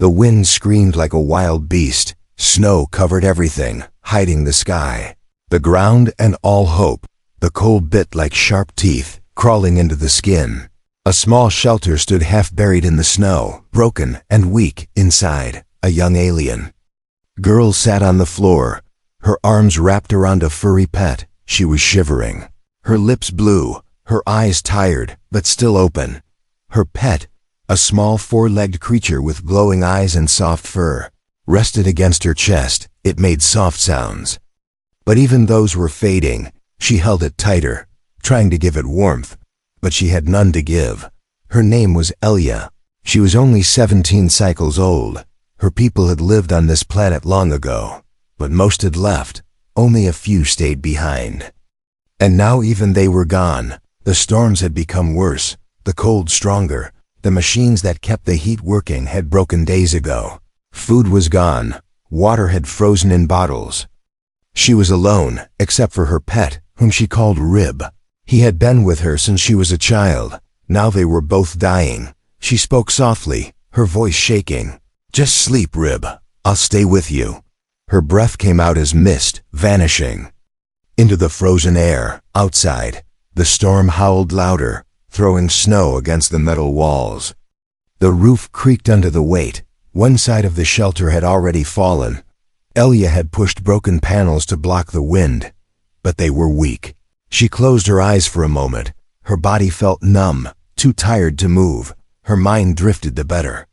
The wind screamed like a wild beast. Snow covered everything, hiding the sky, the ground, and all hope. The cold bit like sharp teeth, crawling into the skin. A small shelter stood half buried in the snow, broken and weak inside. A young alien girl sat on the floor, her arms wrapped around a furry pet. She was shivering, her lips blue, her eyes tired but still open. Her pet, a small four-legged creature with glowing eyes and soft fur, rested against her chest. It made soft sounds. But even those were fading. She held it tighter, trying to give it warmth, but she had none to give. Her name was Elia. She was only 17 cycles old. Her people had lived on this planet long ago, but most had left. Only a few stayed behind. And now even they were gone. The storms had become worse, the cold stronger. The machines that kept the heat working had broken days ago. Food was gone. Water had frozen in bottles. She was alone, except for her pet, whom she called Rib. He had been with her since she was a child. Now they were both dying. She spoke softly, her voice shaking. "Just sleep, Rib. I'll stay with you." Her breath came out as mist, vanishing into the frozen air. Outside, the storm howled louder, throwing snow against the metal walls. The roof creaked under the weight. One side of the shelter had already fallen. Elia had pushed broken panels to block the wind, but they were weak. She closed her eyes for a moment. Her body felt numb, too tired to move. Her mind drifted the better.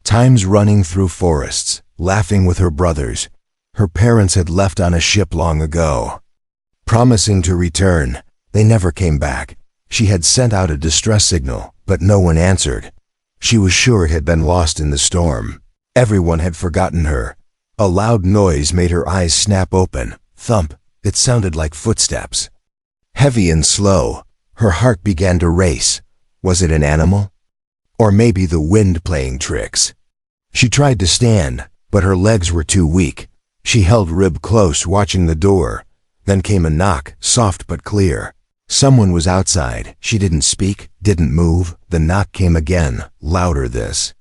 Times running through forests, laughing with her brothers. Her parents had left on a ship long ago, promising to return. They never came back. She had sent out a distress signal, but no one answered. She was sure it had been lost in the storm. Everyone had forgotten her. A loud noise made her eyes snap open. Thump. It sounded like footsteps. Heavy and slow. Her heart began to race. Was it an animal? Or maybe the wind playing tricks? She tried to stand, but her legs were too weak. She held Rib close, watching the door. Then came a knock, soft but clear. Someone was outside. She didn't speak, didn't move. The knock came again, louder this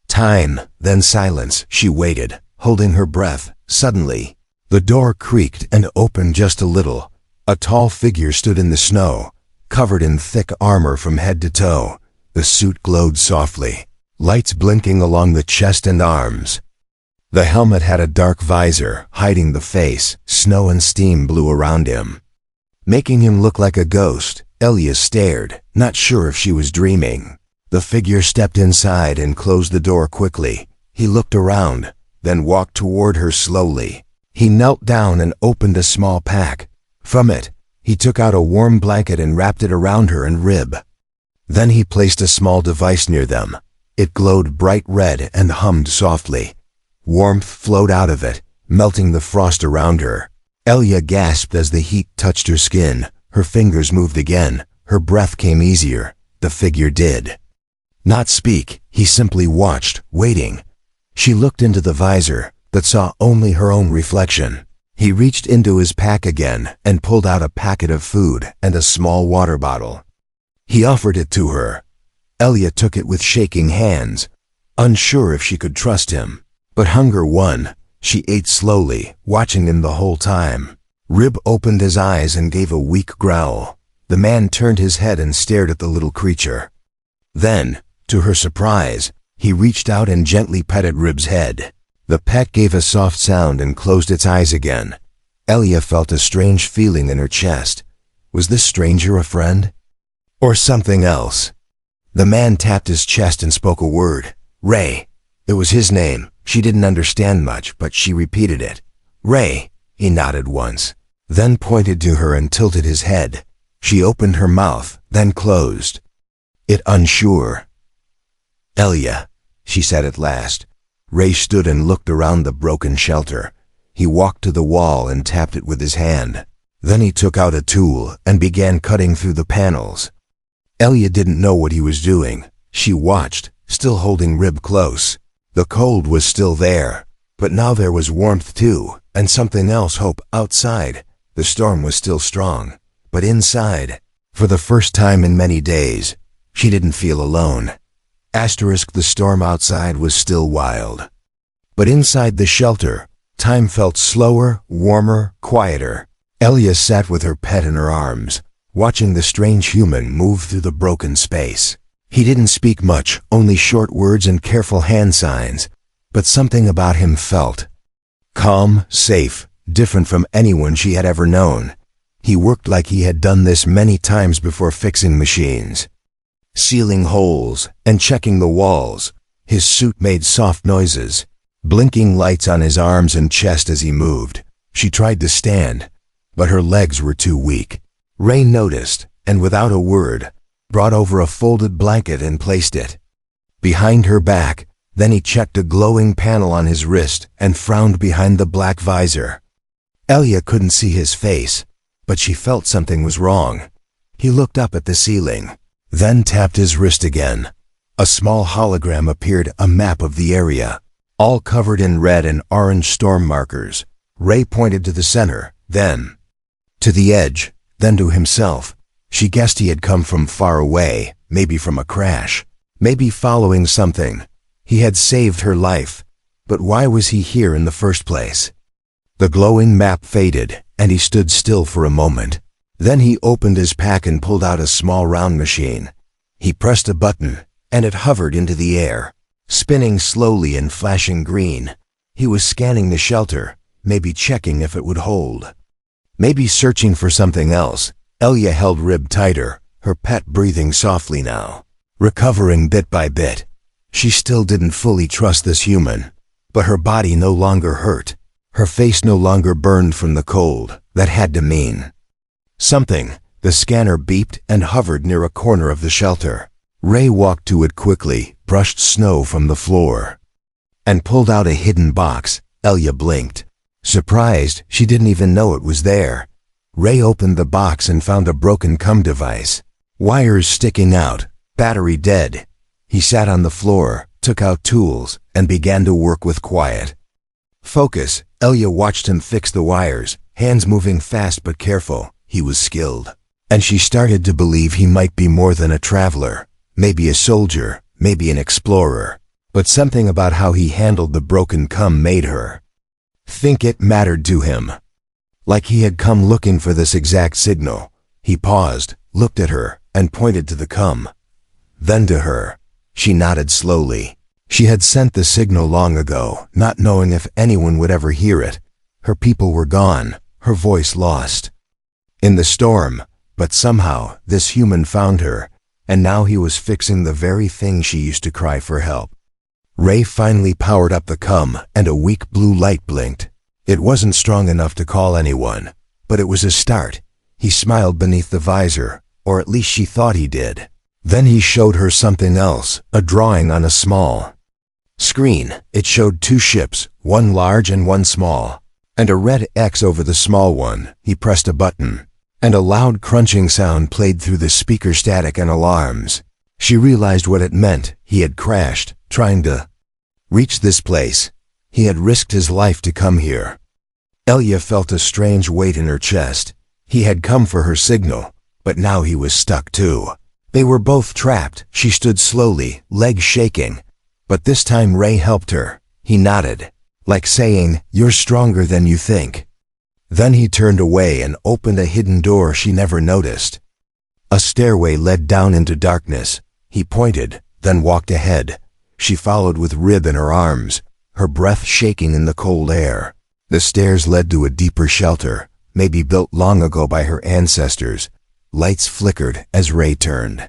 time, then silence. She waited, holding her breath. Suddenly, the door creaked and opened just a little. A tall figure stood in the snow, covered in thick armor from head to toe. The suit glowed softly, lights blinking along the chest and arms. The helmet had a dark visor, hiding the face. Snow and steam blew around him, making him look like a ghost. Elia stared, not sure if she was dreaming. The figure stepped inside and closed the door quickly. He looked around, then walked toward her slowly. He knelt down and opened a small pack. From it, he took out a warm blanket and wrapped it around her and Rib. Then he placed a small device near them. It glowed bright red and hummed softly. Warmth flowed out of it, melting the frost around her. Elia gasped as the heat touched her skin. Her fingers moved again. Her breath came easier. The figure did not speak. He simply watched, waiting. She looked into the visor, but saw only her own reflection. He reached into his pack again and pulled out a packet of food and a small water bottle. He offered it to her. Elia took it with shaking hands, unsure if she could trust him. But hunger won. She ate slowly, watching him the whole time. Rib opened his eyes and gave a weak growl. The man turned his head and stared at the little creature. Then, to her surprise, he reached out and gently petted Rib's head. The pet gave a soft sound and closed its eyes again. Elia felt a strange feeling in her chest. Was this stranger a friend? Or something else? The man tapped his chest and spoke a word. Ray. It was his name. She didn't understand much, but she repeated it. Ray. He nodded once, then pointed to her and tilted his head. She opened her mouth, then closed it, unsure. Elia, she said at last. Ray stood and looked around the broken shelter. He walked to the wall and tapped it with his hand. Then he took out a tool and began cutting through the panels. Elia didn't know what he was doing. She watched, still holding Rib close. The cold was still there, but now there was warmth too, and something else. Hope. Outside, the storm was still strong, but inside, for the first time in many days, she didn't feel alone. The storm outside was still wild. But inside the shelter, time felt slower, warmer, quieter. Elia sat with her pet in her arms, watching the strange human move through the broken space. He didn't speak much, only short words and careful hand signs, but something about him felt calm, safe, different from anyone she had ever known. He worked like he had done this many times before, fixing machines, sealing holes, and checking the walls. His suit made soft noises, blinking lights on his arms and chest as he moved. She tried to stand, but her legs were too weak. Ray noticed, and without a word, brought over a folded blanket and placed it behind her back. Then he checked a glowing panel on his wrist and frowned behind the black visor. Elia couldn't see his face, but she felt something was wrong. He looked up at the ceiling, then tapped his wrist again. A small hologram appeared, a map of the area, all covered in red and orange storm markers. Ray pointed to the center, then to the edge, then to himself. She guessed he had come from far away, maybe from a crash, maybe following something. He had saved her life, but why was he here in the first place? The glowing map faded, and he stood still for a moment. Then he opened his pack and pulled out a small round machine. He pressed a button, and it hovered into the air, spinning slowly and flashing green. He was scanning the shelter, maybe checking if it would hold, maybe searching for something else. Elia held Rib tighter, her pet breathing softly now, recovering bit by bit. She still didn't fully trust this human, but her body no longer hurt. Her face no longer burned from the cold. That had to mean something. The scanner beeped and hovered near a corner of the shelter. Ray walked to it quickly, brushed snow from the floor, and pulled out a hidden box. Elia blinked, surprised. She didn't even know it was there. Ray opened the box and found a broken COM device, wires sticking out, battery dead. He sat on the floor, took out tools, and began to work with quiet focus. Elia watched him fix the wires, hands moving fast but careful. He was skilled, and she started to believe he might be more than a traveler, maybe a soldier, maybe an explorer. But something about how he handled the broken COM made her think it mattered to him, like he had come looking for this exact signal. He paused, looked at her, and pointed to the COM, then to her. She nodded slowly. She had sent the signal long ago, not knowing if anyone would ever hear it. Her people were gone, her voice lost in the storm, but somehow this human found her, and now he was fixing the very thing she used to cry for help. Ray finally powered up the COM, and a weak blue light blinked. It wasn't strong enough to call anyone, but it was a start. He smiled beneath the visor, or at least she thought he did. Then he showed her something else, a drawing on a small screen. It showed two ships, one large and one small, and a red X over the small one. He pressed a button, and a loud crunching sound played through the speaker, static and alarms. She realized what it meant. He had crashed, trying to reach this place. He had risked his life to come here. Elia felt a strange weight in her chest. He had come for her signal, but now he was stuck too. They were both trapped. She stood slowly, legs shaking, but this time Ray helped her. He nodded, like saying, "You're stronger than you think." Then he turned away and opened a hidden door she never noticed. A stairway led down into darkness. He pointed, then walked ahead. She followed with Rib in her arms, her breath shaking in the cold air. The stairs led to a deeper shelter, maybe built long ago by her ancestors. Lights flickered as Ray turned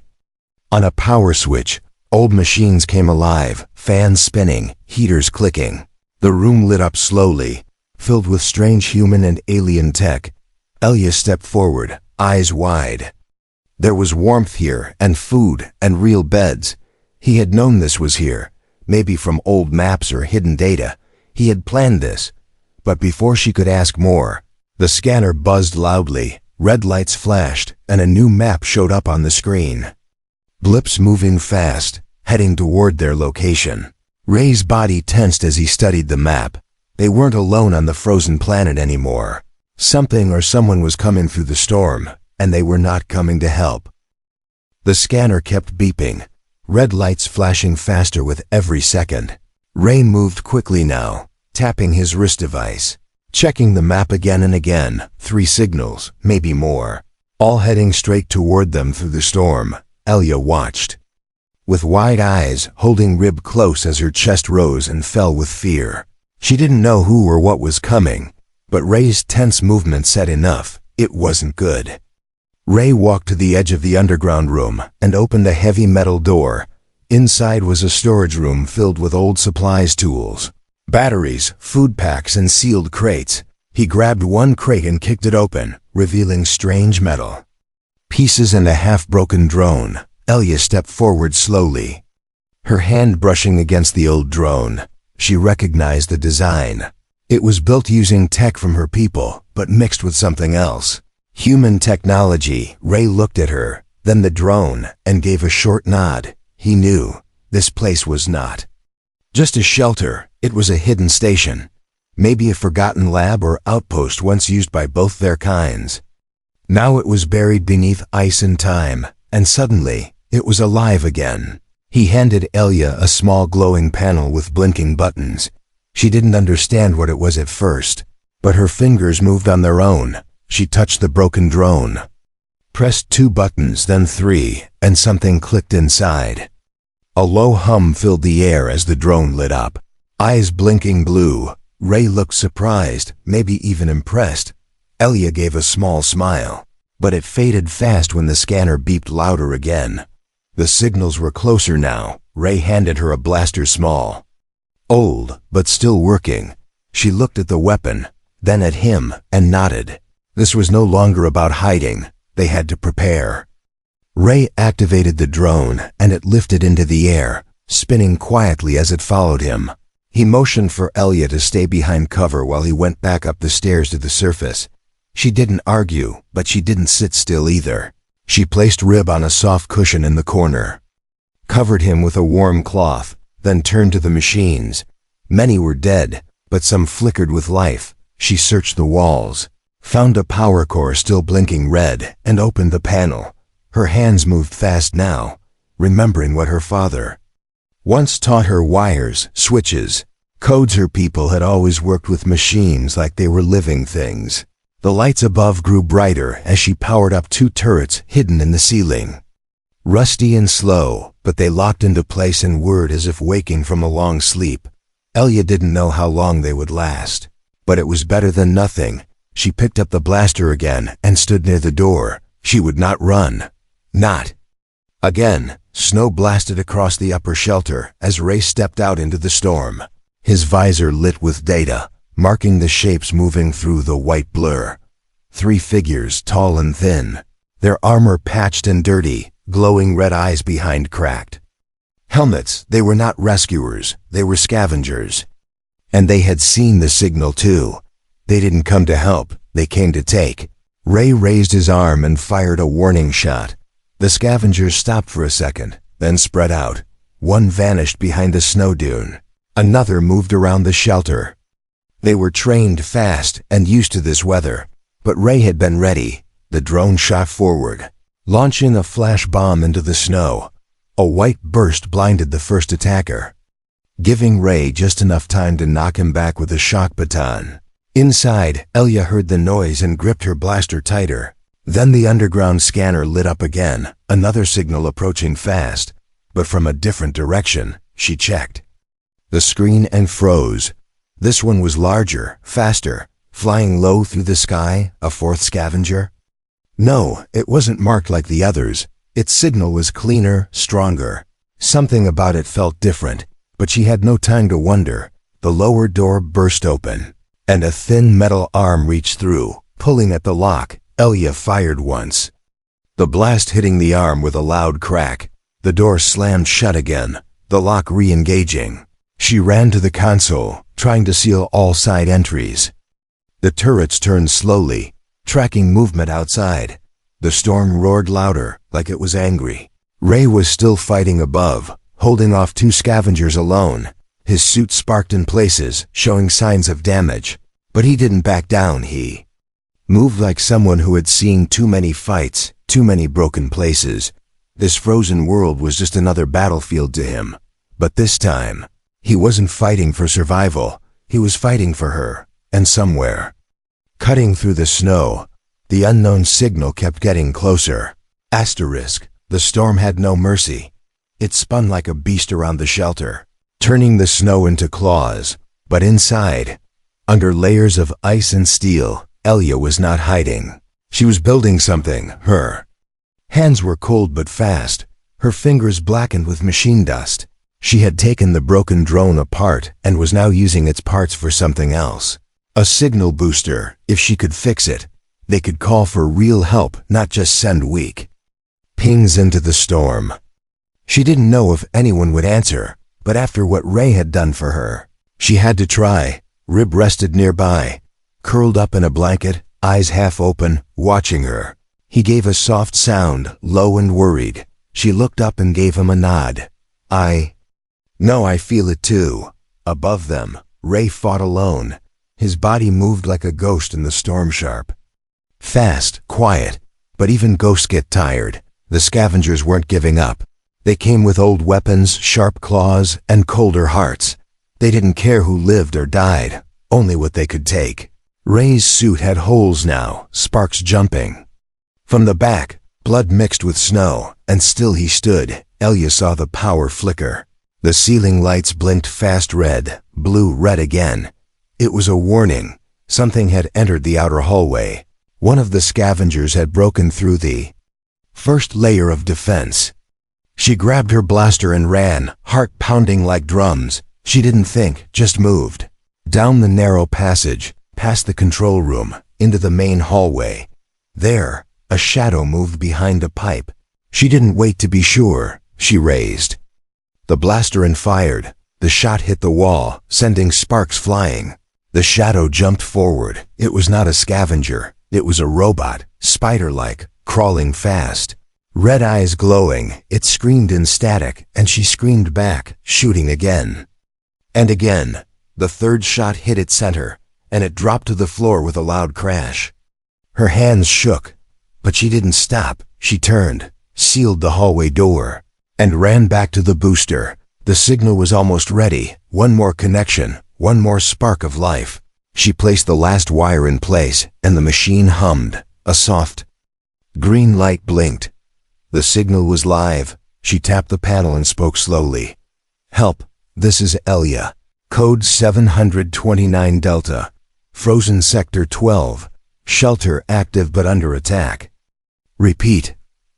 on a power switch. Old machines came alive, fans spinning, heaters clicking. The room lit up slowly, filled with strange human and alien tech. Elia stepped forward, eyes wide. There was warmth here, and food, and real beds. He had known this was here, maybe from old maps or hidden data. He had planned this. But before she could ask more, the scanner buzzed loudly, red lights flashed, and a new map showed up on the screen. Blips moving fast, heading toward their location. Ray's body tensed as he studied the map. They weren't alone on the frozen planet anymore. Something or someone was coming through the storm, and they were not coming to help. The scanner kept beeping. red lights flashing faster with every second. Ray moved quickly now, tapping his wrist device, checking the map again and again. 3 signals, maybe more, all heading straight toward them through the storm. Elia watched, with wide eyes, holding Rib close as her chest rose and fell with fear. She didn't know who or what was coming, but Ray's tense movement said enough. It wasn't good. Ray walked to the edge of the underground room and opened a heavy metal door. Inside was a storage room filled with old supplies, tools, batteries, food packs, and sealed crates. He grabbed one crate and kicked it open, revealing strange metal pieces and a half-broken drone. Elia stepped forward slowly, her hand brushing against the old drone. She recognized the design. It was built using tech from her people, but mixed with something else. Human technology. Ray looked at her, then the drone, and gave a short nod. He knew this place was not just a shelter. It was a hidden station, maybe a forgotten lab or outpost once used by both their kinds. Now it was buried beneath ice and time, and suddenly, it was alive again. He handed Elia a small glowing panel with blinking buttons. She didn't understand what it was at first, but her fingers moved on their own. She touched the broken drone, pressed 2 buttons, then 3, and something clicked inside. A low hum filled the air as the drone lit up, eyes blinking blue. Ray looked surprised, maybe even impressed. Elia gave a small smile, but it faded fast when the scanner beeped louder again. The signals were closer now. Ray handed her a blaster, small, old, but still working. She looked at the weapon, then at him, and nodded. This was no longer about hiding. They had to prepare. Ray activated the drone, and it lifted into the air, spinning quietly as it followed him. He motioned for Elia to stay behind cover while he went back up the stairs to the surface. She didn't argue, but she didn't sit still either. She placed Rib on a soft cushion in the corner, covered him with a warm cloth, then turned to the machines. Many were dead, but some flickered with life. She searched the walls, found a power core still blinking red, and opened the panel. Her hands moved fast now, remembering what her father once taught her: wires, switches, codes. Her people had always worked with machines like they were living things. The lights above grew brighter as she powered up 2 turrets hidden in the ceiling. Rusty and slow, but they locked into place and whirred as if waking from a long sleep. Elia didn't know how long they would last, but it was better than nothing. She picked up the blaster again and stood near the door. She would not run. Not again. Snow blasted across the upper shelter as Ray stepped out into the storm. His visor lit with data, marking the shapes moving through the white blur. 3 figures, tall and thin, their armor patched and dirty, glowing red eyes behind cracked helmets. They were not rescuers, they were scavengers. And they had seen the signal too. They didn't come to help, they came to take. Ray raised his arm and fired a warning shot. The scavengers stopped for a second, then spread out. One vanished behind the snow dune. Another moved around the shelter. They were trained fast and used to this weather, but Ray had been ready. The drone shot forward, launching a flash bomb into the snow. A white burst blinded the first attacker, giving Ray just enough time to knock him back with a shock baton. Inside, Elia heard the noise and gripped her blaster tighter. Then the underground scanner lit up again, another signal approaching fast, but from a different direction. She checked the screen and froze. This one was larger, faster, flying low through the sky. A 4th scavenger? No, it wasn't marked like the others. Its signal was cleaner, stronger. Something about it felt different, but she had no time to wonder. The lower door burst open, and a thin metal arm reached through, pulling at the lock. Elia fired once, the blast hitting the arm with a loud crack. The door slammed shut again, the lock re-engaging. She ran to the console, trying to seal all side entries. The turrets turned slowly, tracking movement outside. The storm roared louder, like it was angry. Ray was still fighting above, holding off 2 scavengers alone. His suit sparked in places, showing signs of damage. But he didn't back down. He moved like someone who had seen too many fights, too many broken places. This frozen world was just another battlefield to him. But this time, he wasn't fighting for survival. He was fighting for her, and somewhere. Cutting through the snow, the unknown signal kept getting closer. Asterisk, the storm had no mercy. It spun like a beast around the shelter, turning the snow into claws. But inside, under layers of ice and steel, Elia was not hiding. She was building something, her hands were cold but fast, her fingers blackened with machine dust. She had taken the broken drone apart and was now using its parts for something else. A signal booster. If she could fix it, they could call for real help, not just send weak pings into the storm. She didn't know if anyone would answer, but after what Ray had done for her, she had to try. Rib rested nearby, curled up in a blanket, eyes half open, watching her. He gave a soft sound, low and worried. She looked up and gave him a nod. No, I feel it too. Above them, Ray fought alone. His body moved like a ghost in the storm sharp. Fast, quiet, but even ghosts get tired. The scavengers weren't giving up. They came with old weapons, sharp claws, and colder hearts. They didn't care who lived or died, only what they could take. Ray's suit had holes now, sparks jumping. From the back, blood mixed with snow, and still he stood. Elia saw the power flicker. The ceiling lights blinked fast red, blue, red again. It was a warning. Something had entered the outer hallway. One of the scavengers had broken through the first layer of defense. She grabbed her blaster and ran, heart pounding like drums. She didn't think, just moved. Down the narrow passage, past the control room, into the main hallway. There, a shadow moved behind a pipe. She didn't wait to be sure. She raised the blaster and fired. The shot hit the wall, sending sparks flying. The shadow jumped forward. It was not a scavenger. It was a robot, spider-like, crawling fast. Red eyes glowing, it screamed in static, and she screamed back, shooting again. And again. The third shot hit its center, and it dropped to the floor with a loud crash. Her hands shook, but she didn't stop. She turned, sealed the hallway door, and ran back to the booster. The signal was almost ready. One more connection, one more spark of life. She placed the last wire in place, and the machine hummed. A soft green light blinked. The signal was live. She tapped the panel and spoke slowly. "Help, this is Elia. Code 729 Delta. Frozen Sector 12. Shelter active but under attack." "Repeat.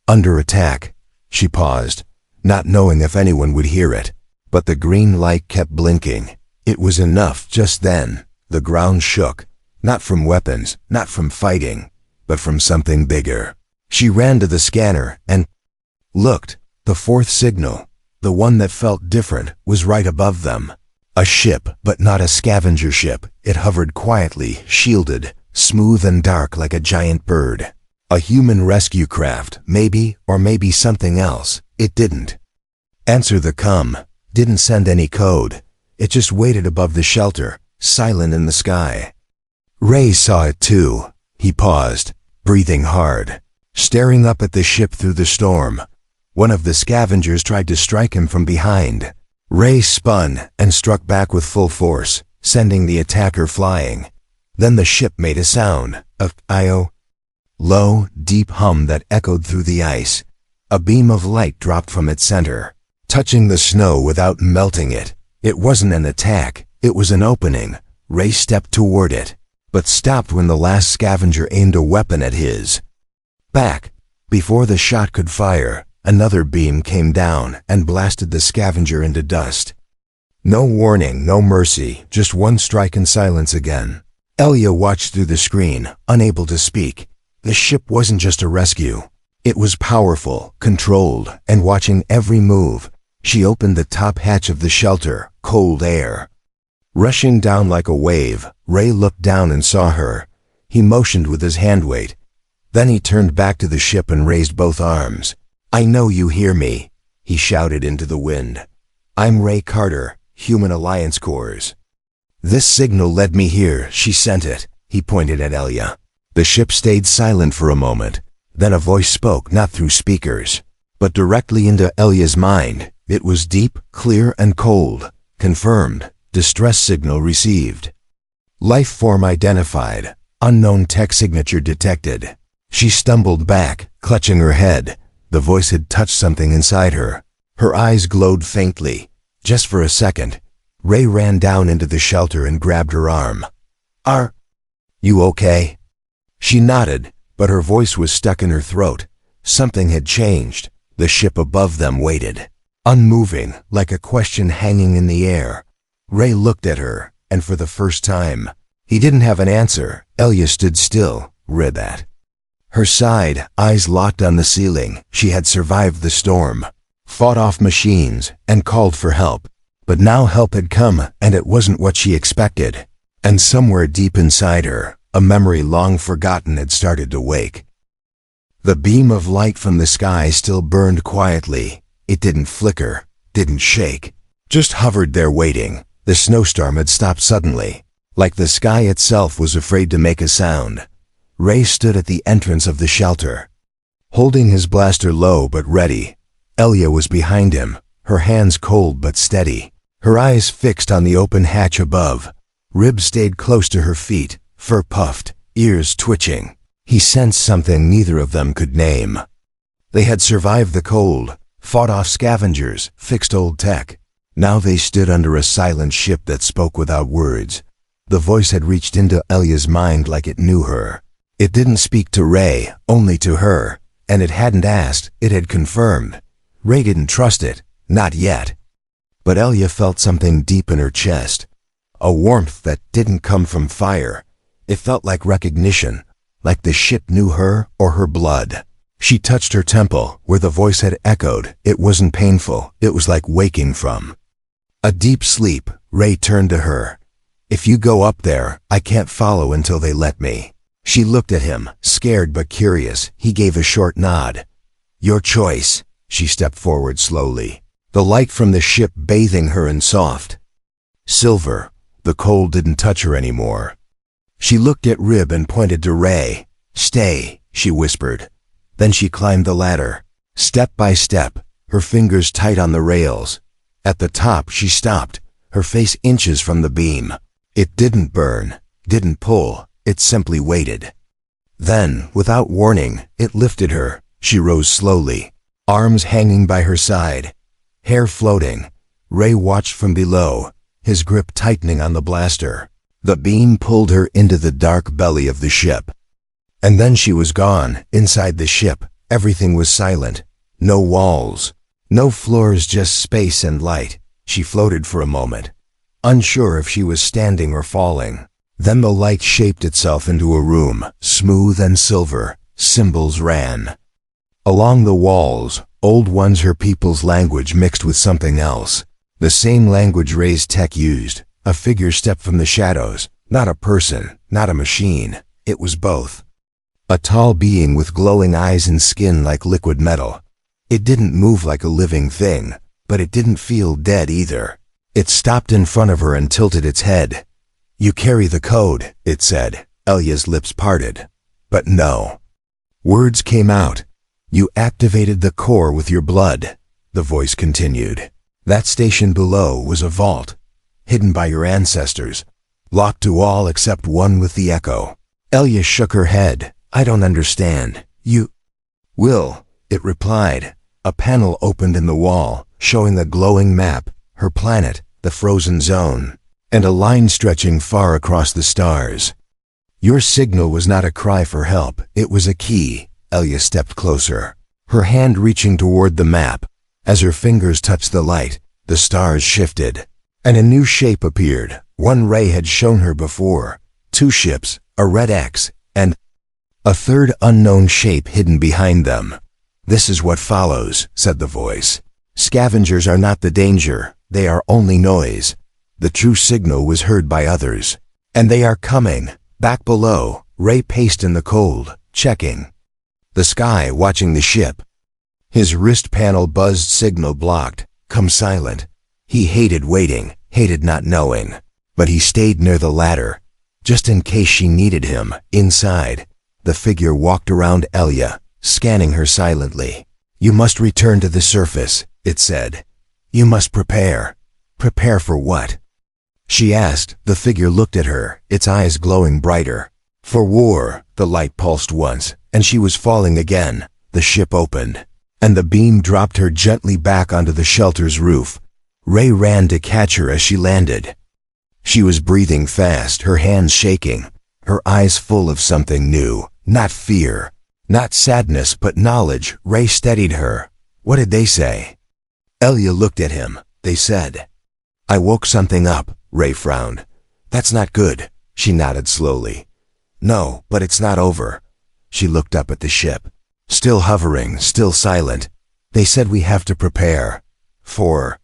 Under attack." She paused, not knowing if anyone would hear it. But the green light kept blinking. It was enough just then. The ground shook. Not from weapons, not from fighting, but from something bigger. She ran to the scanner and looked. The fourth signal, the one that felt different, was right above them. A ship, but not a scavenger ship. It hovered quietly, shielded, smooth and dark like a giant bird. A human rescue craft, maybe, or maybe something else. It didn't answer the come, didn't send any code. It just waited above the shelter, silent in the sky. Ray saw it too. He paused, breathing hard, staring up at the ship through the storm. One of the scavengers tried to strike him from behind. Ray spun and struck back with full force, sending the attacker flying. Then the ship made a sound, a low, deep hum that echoed through the ice. A beam of light dropped from its center, touching the snow without melting it. It wasn't an attack, it was an opening. Ray stepped toward it, but stopped when the last scavenger aimed a weapon at his back. Before the shot could fire, another beam came down and blasted the scavenger into dust. No warning, no mercy, just one strike and silence again. Elia watched through the screen, unable to speak. The ship wasn't just a rescue. It was powerful, controlled, and watching every move. She opened the top hatch of the shelter, cold air rushing down like a wave. Ray looked down and saw her. He motioned with his hand weight. Then he turned back to the ship and raised both arms. "I know you hear me," he shouted into the wind. "I'm Ray Carter, Human Alliance Corps. This signal led me here. She sent it." He pointed at Elia. The ship stayed silent for a moment. Then a voice spoke, not through speakers, But directly into Elia's mind, it was deep, clear, and cold. Confirmed. Distress signal received. Life form identified. Unknown tech signature detected. She stumbled back, clutching her head. The voice had touched something inside her. Her eyes glowed faintly. Just for a second, Ray ran down into the shelter and grabbed her arm. "Are you okay?" She nodded, but her voice was stuck in her throat. Something had changed. The ship above them waited, unmoving, like a question hanging in the air. Ray looked at her, and for the first time, he didn't have an answer. Elia stood still, read that. Her side, eyes locked on the ceiling. She had survived the storm, fought off machines, and called for help. But now help had come, and it wasn't what she expected. And somewhere deep inside her, a memory long forgotten had started to wake. The beam of light from the sky still burned quietly. It didn't flicker, didn't shake, just hovered there waiting. The snowstorm had stopped suddenly, like the sky itself was afraid to make a sound. Ray stood at the entrance of the shelter, holding his blaster low but ready. Elia was behind him, her hands cold but steady, her eyes fixed on the open hatch above. Ribs stayed close to her feet, fur puffed, ears twitching. He sensed something neither of them could name. They had survived the cold, fought off scavengers, fixed old tech. Now they stood under a silent ship that spoke without words. The voice had reached into Elia's mind like it knew her. It didn't speak to Ray, only to her. And it hadn't asked, it had confirmed. Ray didn't trust it, not yet. But Elia felt something deep in her chest. A warmth that didn't come from fire. It felt like recognition, like the ship knew her or her blood. She touched her temple, where the voice had echoed. It wasn't painful, it was like waking from a deep sleep. Ray turned to her. "If you go up there, I can't follow until they let me." She looked at him, scared but curious. He gave a short nod. "Your choice." She stepped forward slowly, the light from the ship bathing her in soft silver. The cold didn't touch her anymore. She looked at Rib and pointed to Ray. "Stay," she whispered. Then she climbed the ladder, step by step, her fingers tight on the rails. At the top she stopped, her face inches from the beam. It didn't burn, didn't pull, it simply waited. Then, without warning, it lifted her. She rose slowly, arms hanging by her side, hair floating. Ray watched from below, his grip tightening on the blaster. The beam pulled her into the dark belly of the ship. And then she was gone. Inside the ship, everything was silent. No walls, no floors, just space and light. She floated for a moment, unsure if she was standing or falling. Then the light shaped itself into a room, smooth and silver. Symbols ran along the walls, old ones, her people's language mixed with something else. The same language Ray's tech used. A figure stepped from the shadows, not a person, not a machine. It was both. A tall being with glowing eyes and skin like liquid metal. It didn't move like a living thing, but it didn't feel dead either. It stopped in front of her and tilted its head. "You carry the code," it said. Elia's lips parted. But no. Words came out. "You activated the core with your blood," the voice continued. "That station below was a vault, hidden by your ancestors, locked to all except one with the echo." Elia shook her head. "I don't understand." "You will," it replied. A panel opened in the wall, showing the glowing map, her planet, the frozen zone, and a line stretching far across the stars. "Your signal was not a cry for help, it was a key." Elia stepped closer, her hand reaching toward the map. As her fingers touched the light, the stars shifted, and a new shape appeared. One Ray had shown her before. 2 ships, a red X, and a third unknown shape hidden behind them. "This is what follows," said the voice. "Scavengers are not the danger, they are only noise. The true signal was heard by others. And they are coming." Back below, Ray paced in the cold, checking the sky, watching the ship. His wrist panel buzzed, signal blocked. "Come silent." He hated waiting, hated not knowing. But he stayed near the ladder, just in case she needed him. Inside, the figure walked around Elia, scanning her silently. You must return to the surface, it said. You must prepare. Prepare for what? She asked. The figure looked at her, its eyes glowing brighter. For war, the light pulsed once, and she was falling again. The ship opened, and the beam dropped her gently back onto the shelter's roof. Ray ran to catch her as she landed. She was breathing fast, her hands shaking, her eyes full of something new, not fear, not sadness, but knowledge. Ray steadied her. What did they say? Elia looked at him. They said, I woke something up. Ray frowned. That's not good. She nodded slowly. No, but it's not over. She looked up at the ship. Still hovering, still silent. They said we have to prepare. For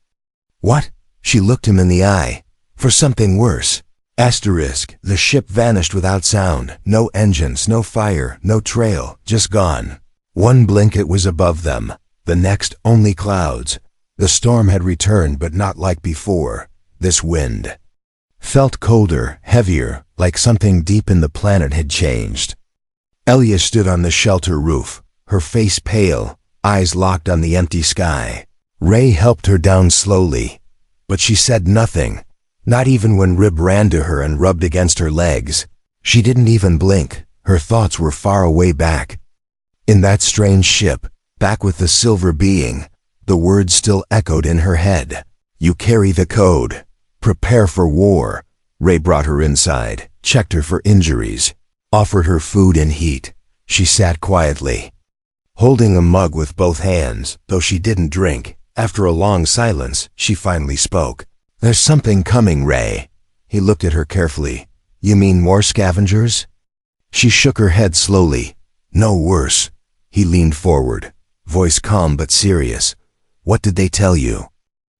what? She looked him in the eye. For something worse. Asterisk. The ship vanished without sound. No engines, no fire, no trail, just gone. One blink it was above them. The next, only clouds. The storm had returned, but not like before. This wind felt colder, heavier, like something deep in the planet had changed. Elia stood on the shelter roof, her face pale, eyes locked on the empty sky. Ray helped her down slowly, but she said nothing, not even when Rib ran to her and rubbed against her legs. She didn't even blink. Her thoughts were far away back. In that strange ship, back with the silver being, the words still echoed in her head. You carry the code. Prepare for war. Ray brought her inside, checked her for injuries, offered her food and heat. She sat quietly, holding a mug with both hands, though she didn't drink. After a long silence, she finally spoke. There's something coming, Ray. He looked at her carefully. You mean more scavengers? She shook her head slowly. No, worse. He leaned forward, voice calm but serious. What did they tell you?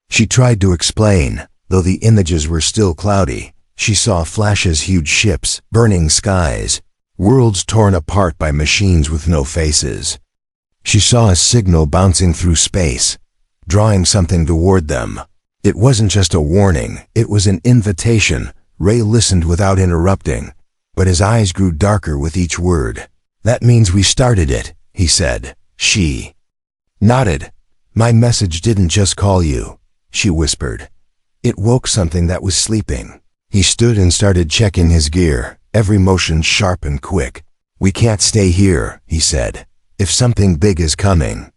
She tried to explain, though the images were still cloudy. She saw flashes, huge ships, burning skies, worlds torn apart by machines with no faces. She saw a signal bouncing through space, drawing something toward them. It wasn't just a warning, it was an invitation. Ray listened without interrupting, but his eyes grew darker with each word. That means we started it, he said. She nodded. My message didn't just call you, she whispered. It woke something that was sleeping. He stood and started checking his gear, every motion sharp and quick. We can't stay here, he said. If something big is coming,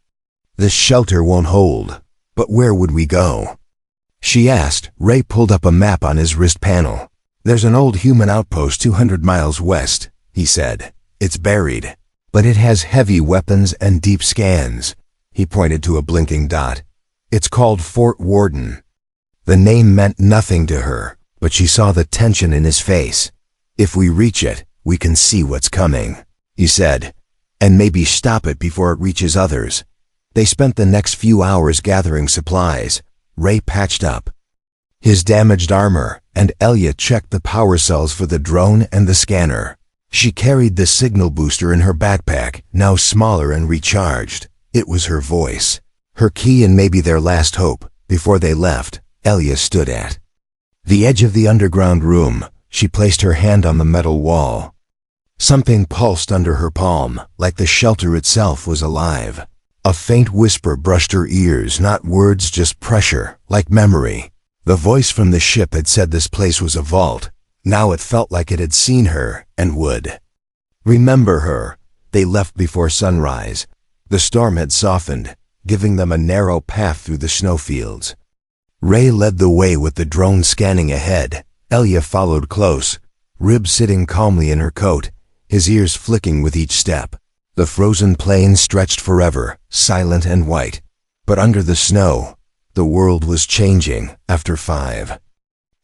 this shelter won't hold. But where would we go? She asked. Ray pulled up a map on his wrist panel. There's an old human outpost 200 miles west, he said. It's buried, but it has heavy weapons and deep scans. He pointed to a blinking dot. It's called Fort Warden. The name meant nothing to her, but she saw the tension in his face. If we reach it, we can see what's coming, he said, and maybe stop it before it reaches others. They spent the next few hours gathering supplies. Ray patched up his damaged armor, and Elia checked the power cells for the drone and the scanner. She carried the signal booster in her backpack, now smaller and recharged. It was her voice, her key and maybe their last hope. Before they left, Elia stood at the edge of the underground room. She placed her hand on the metal wall. Something pulsed under her palm, like the shelter itself was alive. A faint whisper brushed her ears, not words, just pressure, like memory. The voice from the ship had said this place was a vault. Now it felt like it had seen her, and would remember her. They left before sunrise. The storm had softened, giving them a narrow path through the snowfields. Ray led the way with the drone scanning ahead. Elia followed close, Rib sitting calmly in her coat, his ears flicking with each step. The frozen plain stretched forever, silent and white. But under the snow, the world was changing. After 5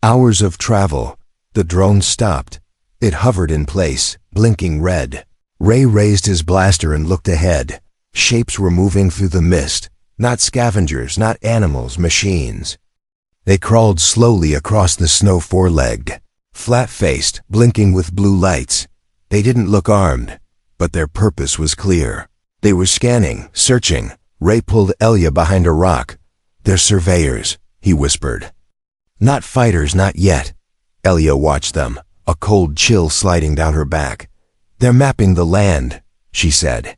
hours of travel, the drone stopped. It hovered in place, blinking red. Ray raised his blaster and looked ahead. Shapes were moving through the mist. Not scavengers, not animals, machines. They crawled slowly across the snow, four-legged, flat-faced, blinking with blue lights. They didn't look armed, but their purpose was clear. They were scanning, searching. Ray pulled Elia behind a rock. They're surveyors, he whispered. Not fighters, not yet. Elia watched them, a cold chill sliding down her back. They're mapping the land, she said.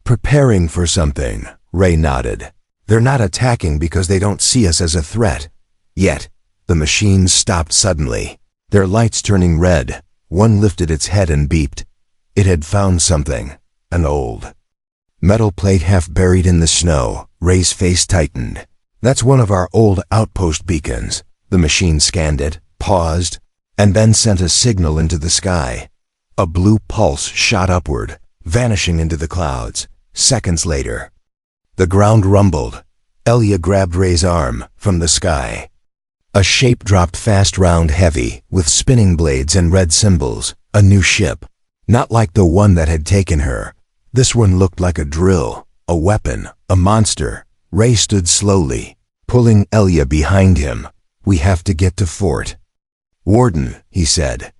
Preparing for something. Ray nodded. They're not attacking because they don't see us as a threat. Yet, the machines stopped suddenly, their lights turning red. One lifted its head and beeped. It had found something, an old metal plate half buried in the snow. Ray's face tightened. That's one of our old outpost beacons. The machine scanned it, paused, and then sent a signal into the sky. A blue pulse shot upward, vanishing into the clouds. Seconds later, the ground rumbled. Elia grabbed Ray's arm from the sky. A shape dropped fast, round, heavy, with spinning blades and red symbols. A new ship. Not like the one that had taken her. This one looked like a drill, a weapon, a monster. Ray stood slowly, pulling Elia behind him. We have to get to Fort Warden, he said.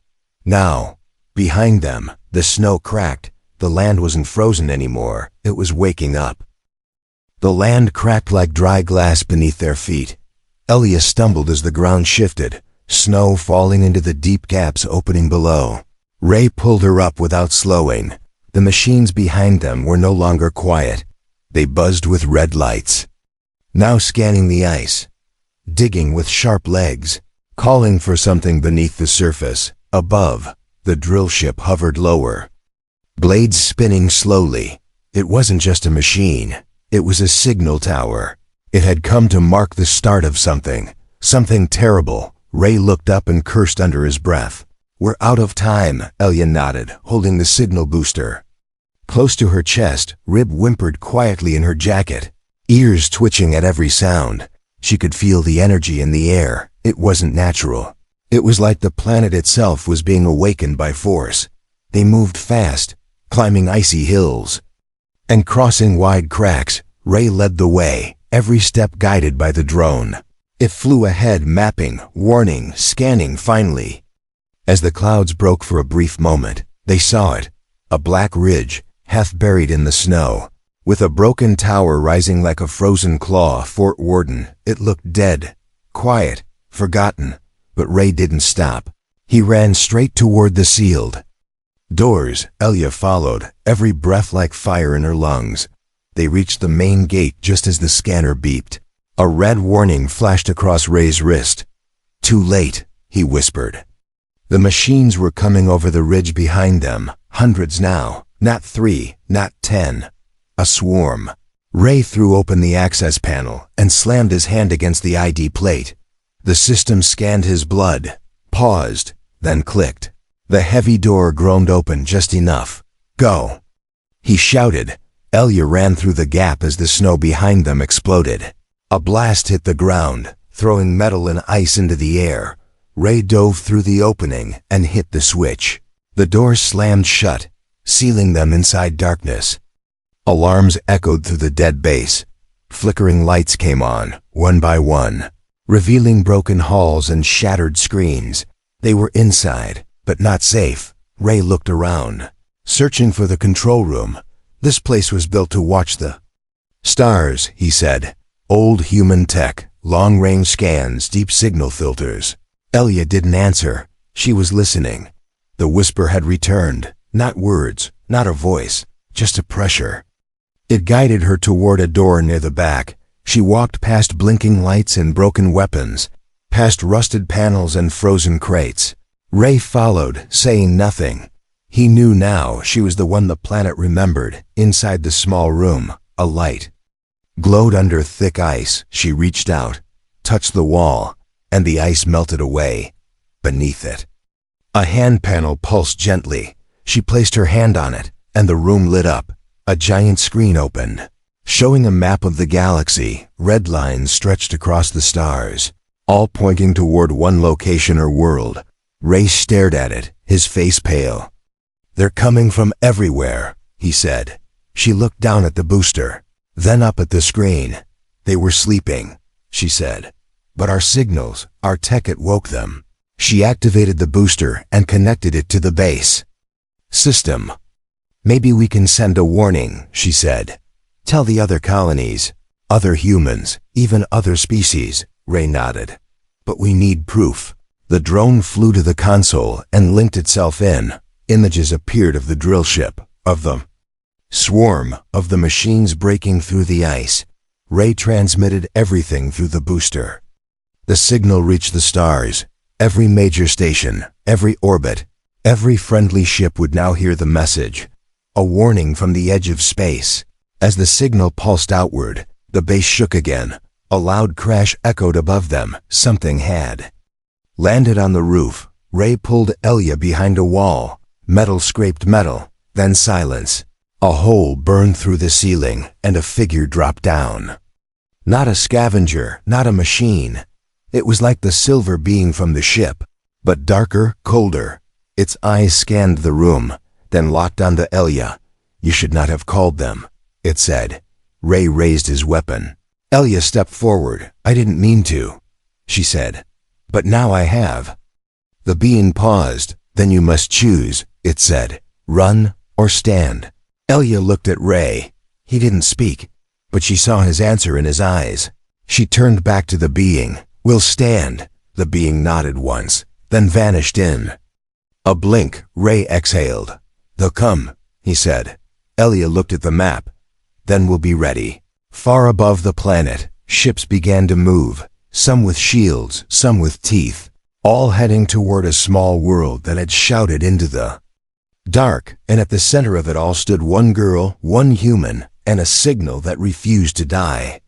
Now. Behind them, the snow cracked. The land wasn't frozen anymore. It was waking up. The land cracked like dry glass beneath their feet. Elia stumbled as the ground shifted, snow falling into the deep gaps opening below. Ray pulled her up without slowing. The machines behind them were no longer quiet. They buzzed with red lights. Now scanning the ice, digging with sharp legs, calling for something beneath the surface. Above, the drill ship hovered lower, blades spinning slowly. It wasn't just a machine. It was a signal tower. It had come to mark the start of something terrible. Ray looked up and cursed under his breath. We're out of time, Elia nodded, holding the signal booster. Close to her chest, Rib whimpered quietly in her jacket, ears twitching at every sound. She could feel the energy in the air. It wasn't natural. It was like the planet itself was being awakened by force. They moved fast, climbing icy hills and crossing wide cracks. Ray led the way, every step guided by the drone. It flew ahead, mapping, warning, scanning. Finally, as the clouds broke for a brief moment, they saw it. A black ridge, half buried in the snow, with a broken tower rising like a frozen claw. Fort Warden. It looked dead, quiet, forgotten. But Ray didn't stop. He ran straight toward the sealed doors. Elia followed, every breath like fire in her lungs. They reached the main gate just as the scanner beeped. A red warning flashed across Ray's wrist. Too late, he whispered. The machines were coming over the ridge behind them, hundreds now, not 3, not 10. A swarm. Ray threw open the access panel and slammed his hand against the ID plate. The system scanned his blood, paused, then clicked. The heavy door groaned open just enough. Go, he shouted. Elia ran through the gap as the snow behind them exploded. A blast hit the ground, throwing metal and ice into the air. Ray dove through the opening and hit the switch. The doors slammed shut, sealing them inside darkness. Alarms echoed through the dead base. Flickering lights came on, one by one, revealing broken halls and shattered screens. They were inside, but not safe. Ray looked around, searching for the control room. This place was built to watch the stars, he said. Old human tech, long-range scans, deep signal filters. Elia didn't answer. She was listening. The whisper had returned. Not words, not a voice, just a pressure. It guided her toward a door near the back. She walked past blinking lights and broken weapons, past rusted panels and frozen crates. Ray followed, saying nothing. He knew now she was the one the planet remembered. Inside the small room, a light glowed under thick ice. She reached out, touched the wall, and the ice melted away. Beneath it, a hand panel pulsed gently. She placed her hand on it, and the room lit up. A giant screen opened, showing a map of the galaxy. Red lines stretched across the stars, all pointing toward one location or world. Ray stared at it, his face pale. They're coming from everywhere, he said. She looked down at the booster, then up at the screen. They were sleeping, she said. But our signals, our tech, it woke them. She activated the booster and connected it to the base system. Maybe we can send a warning, she said. Tell the other colonies, other humans, even other species. Ray nodded. But we need proof. The drone flew to the console and linked itself in. Images appeared of the drill ship, of the Swarm of the machines breaking through the ice. Ray transmitted everything through the booster. The signal reached the stars. Every major station, every orbit, every friendly ship would now hear the message. A warning from the edge of space. As the signal pulsed outward, the base shook again. A loud crash echoed above them. Something had landed on the roof. Ray pulled Elia behind a wall. Metal scraped metal, then silence. A hole burned through the ceiling, and a figure dropped down. Not a scavenger, not a machine. It was like the silver being from the ship, but darker, colder. Its eyes scanned the room, then locked onto Elia. "You should not have called them," it said. Ray raised his weapon. Elia stepped forward. "I didn't mean to," she said. "But now I have." The being paused. "Then you must choose," it said. "Run or stand." Elia looked at Ray. He didn't speak, but she saw his answer in his eyes. She turned back to the being. "We'll stand." The being nodded once, then vanished in a blink. Ray exhaled. "They'll come," he said. Elia looked at the map. "Then we'll be ready." Far above the planet, ships began to move, some with shields, some with teeth, all heading toward a small world that had shouted into the dark, and at the center of it all stood one girl, one human, and a signal that refused to die.